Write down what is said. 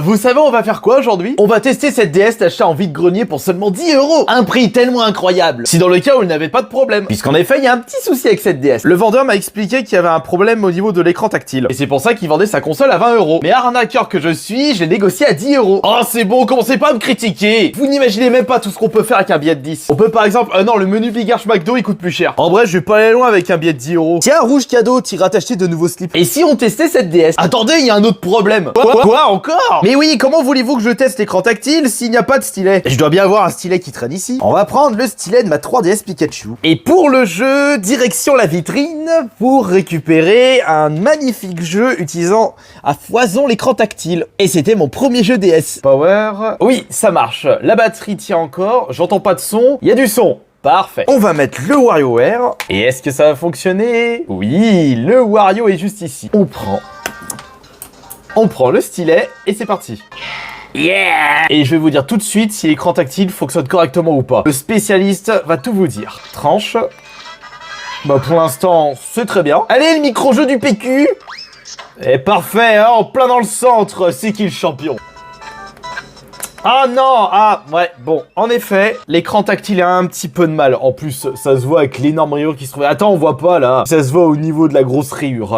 Vous savez on va faire quoi aujourd'hui? On va tester cette DS achetée en vide-grenier pour seulement 10 €. Un prix tellement incroyable. Si dans le cas où il n'avait pas de problème. Puisqu'en effet, il y a un petit souci avec cette DS. Le vendeur m'a expliqué qu'il y avait un problème au niveau de l'écran tactile. Et c'est pour ça qu'il vendait sa console à 20 €. Mais arnaqueur que je suis, je l'ai négocié à 10 €. Oh c'est bon, commencez pas à me critiquer. Vous n'imaginez même pas tout ce qu'on peut faire avec un billet de 10. On peut par exemple, non, le menu Bigarche McDo il coûte plus cher. En bref, je vais pas aller loin avec un billet de 10 €. Tiens, rouge cadeau, t'iras t'acheter de nouveaux slips. Et si on testait cette DS? Attendez, il y a un autre problème. Quoi encore? Mais oui, comment voulez-vous que je teste l'écran tactile s'il n'y a pas de stylet? Je dois bien avoir un stylet qui traîne ici. On va prendre le stylet de ma 3DS Pikachu. Et pour le jeu, direction la vitrine pour récupérer un magnifique jeu utilisant à foison l'écran tactile. Et c'était mon premier jeu DS. Power. Oui, ça marche. La batterie tient encore. J'entends pas de son. Il y a du son. Parfait. On va mettre le WarioWare. Et est-ce que ça va fonctionner? Oui, le Wario est juste ici. On prend le stylet et c'est parti. Yeah! Et je vais vous dire tout de suite si l'écran tactile fonctionne correctement ou pas. Le spécialiste va tout vous dire. Tranche. Bah pour l'instant, c'est très bien. Allez, le micro-jeu du PQ. Et parfait, hein, en plein dans le centre. C'est qui le champion? Ah non! Ah, ouais, bon. En effet, l'écran tactile a un petit peu de mal. En plus, ça se voit avec l'énorme rayure qui se trouve... Attends, on voit pas, là. Ça se voit au niveau de la grosse rayure.